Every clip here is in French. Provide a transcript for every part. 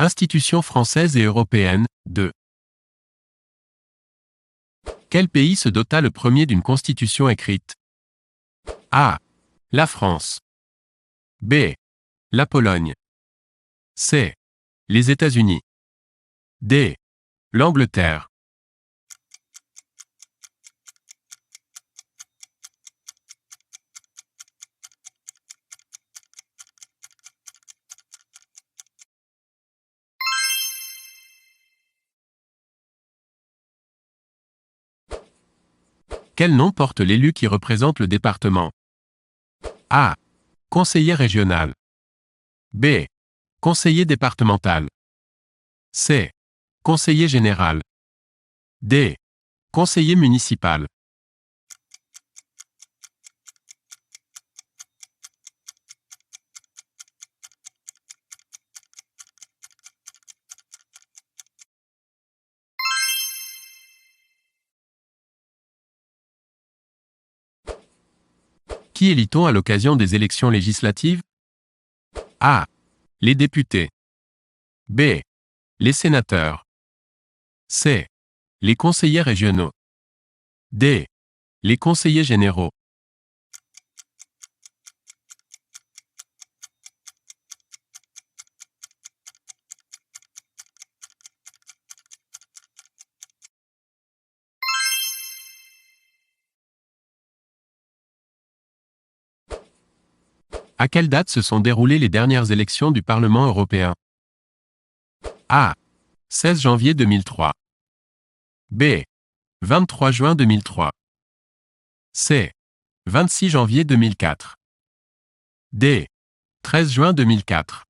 Institutions françaises et européennes, 2. Quel pays se dota le premier d'une constitution écrite? A. La France. B. La Pologne. C. Les États-Unis. D. L'Angleterre. Quel nom porte l'élu qui représente le département? A. Conseiller régional. B. Conseiller départemental. C. Conseiller général. D. Conseiller municipal. Qui élit-on à l'occasion des élections législatives? A. Les députés. B. Les sénateurs. C. Les conseillers régionaux. D. Les conseillers généraux. À quelle date se sont déroulées les dernières élections du Parlement européen? A. 16 janvier 2003. B. 23 juin 2003. C. 26 janvier 2004. D. 13 juin 2004.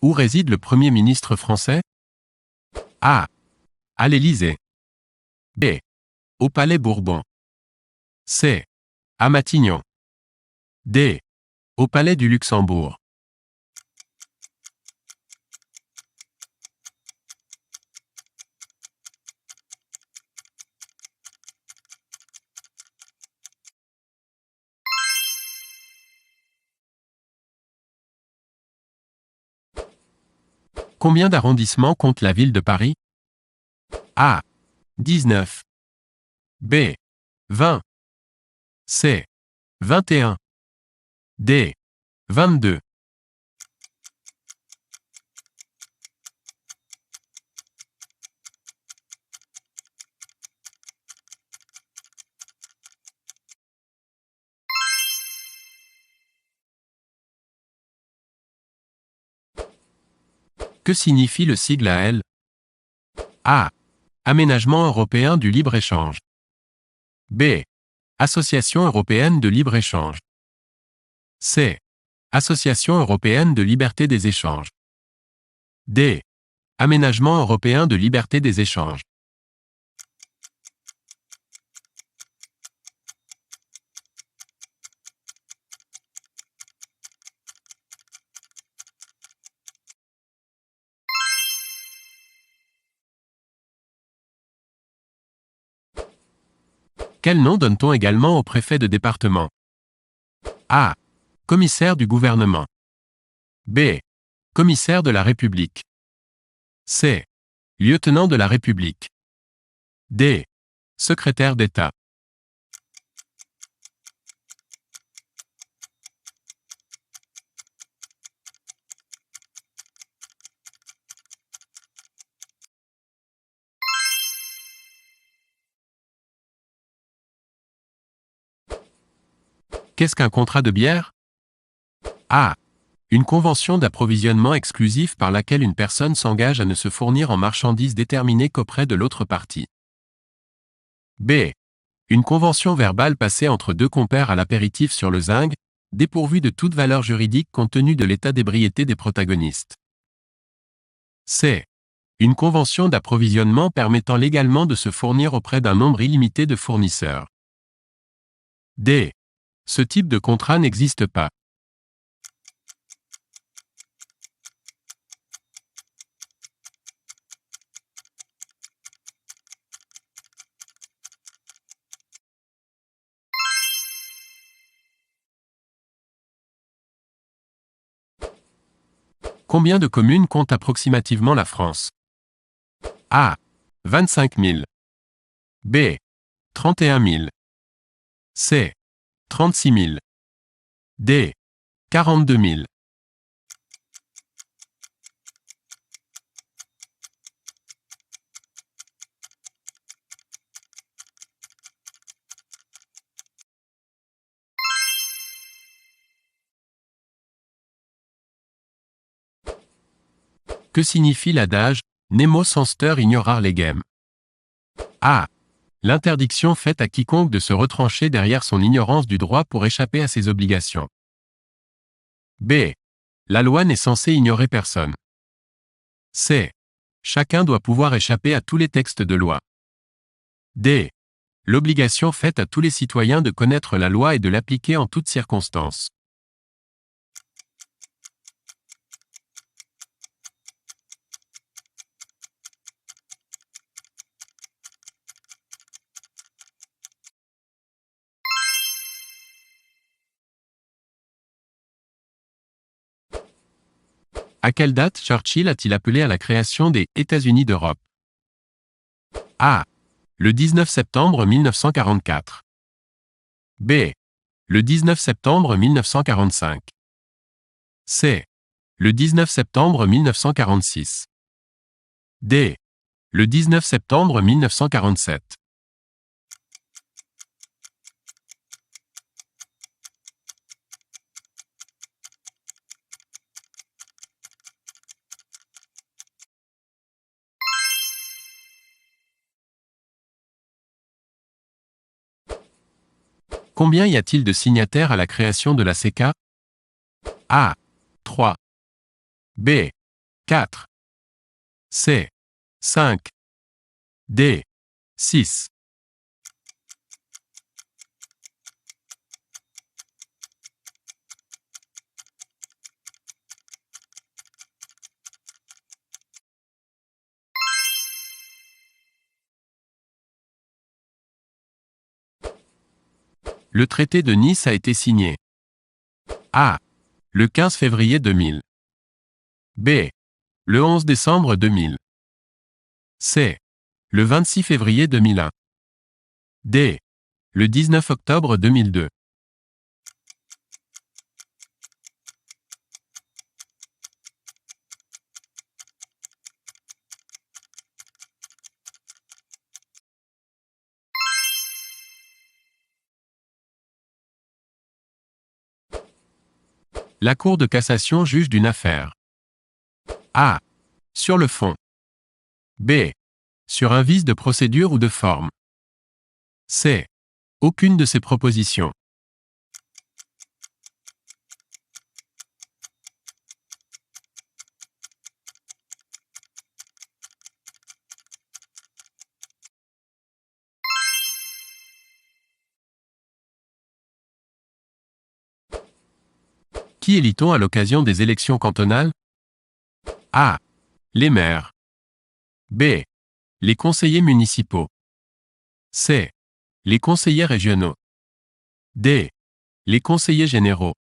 Où réside le Premier ministre français? A. À l'Élysée. B. Au Palais Bourbon. C. À Matignon. D. Au Palais du Luxembourg. Combien d'arrondissements compte la ville de Paris? A. 19. B. 20. C. 21. D. 22. Que signifie le sigle AL? A. Aménagement européen du libre-échange. B. Association européenne de libre-échange. C. Association européenne de liberté des échanges. D. Aménagement européen de liberté des échanges. Quel nom donne-t-on également au préfet de département? A. Commissaire du gouvernement. B. Commissaire de la République. C. Lieutenant de la République. D. Secrétaire d'État. Qu'est-ce qu'un contrat de bière? A. Une convention d'approvisionnement exclusif par laquelle une personne s'engage à ne se fournir en marchandises déterminées qu'auprès de l'autre partie. B. Une convention verbale passée entre deux compères à l'apéritif sur le zinc, dépourvue de toute valeur juridique compte tenu de l'état d'ébriété des protagonistes. C. Une convention d'approvisionnement permettant légalement de se fournir auprès d'un nombre illimité de fournisseurs. D. Ce type de contrat n'existe pas. Combien de communes compte approximativement la France? A. 25 000. B. 31 000. C. 36 000. D. 42 000. Que signifie l'adage « Nemo senster ignorar legem » ? A. L'interdiction faite à quiconque de se retrancher derrière son ignorance du droit pour échapper à ses obligations. B. La loi n'est censée ignorer personne. C. Chacun doit pouvoir échapper à tous les textes de loi. D. L'obligation faite à tous les citoyens de connaître la loi et de l'appliquer en toutes circonstances. À quelle date Churchill a-t-il appelé à la création des États-Unis d'Europe? A. Le 19 septembre 1944. B. Le 19 septembre 1945. C. Le 19 septembre 1946. D. Le 19 septembre 1947. Combien y a-t-il de signataires à la création de la CECA? A. 3. B. 4. C. 5. D. 6. Le traité de Nice a été signé. A. Le 15 février 2000. B. Le 11 décembre 2000. C. Le 26 février 2001. D. Le 19 octobre 2002. La Cour de cassation juge d'une affaire. A. Sur le fond. B. Sur un vice de procédure ou de forme. C. Aucune de ces propositions. Qui élit-on à l'occasion des élections cantonales? A. Les maires. B. Les conseillers municipaux. C. Les conseillers régionaux. D. Les conseillers généraux.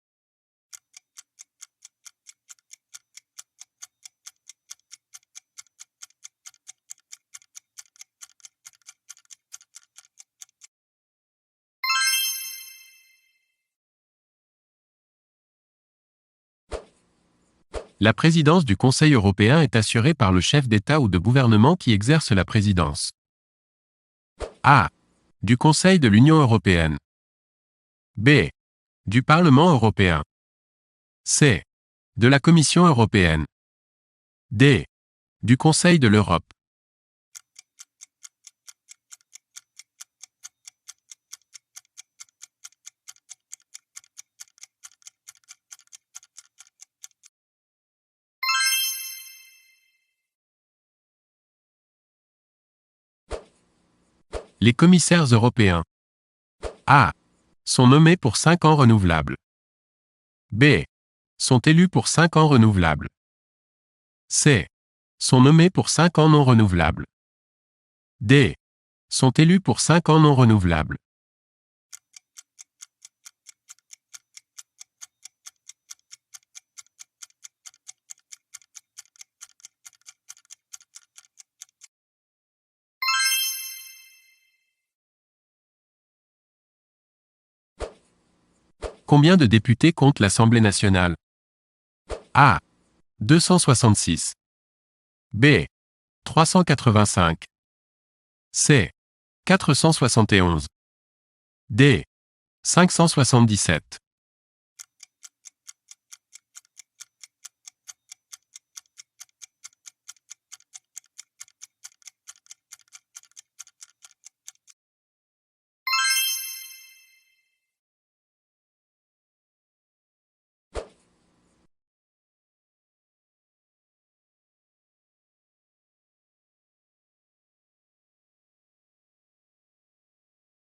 La présidence du Conseil européen est assurée par le chef d'État ou de gouvernement qui exerce la présidence. A. Du Conseil de l'Union européenne. B. Du Parlement européen. C. De la Commission européenne. D. Du Conseil de l'Europe. Les commissaires européens. A. Sont nommés pour 5 ans renouvelables. B. Sont élus pour 5 ans renouvelables. C. Sont nommés pour 5 ans non renouvelables. D. Sont élus pour 5 ans non renouvelables. Combien de députés compte l'Assemblée nationale? A. 266. B. 385. C. 471. D. 577.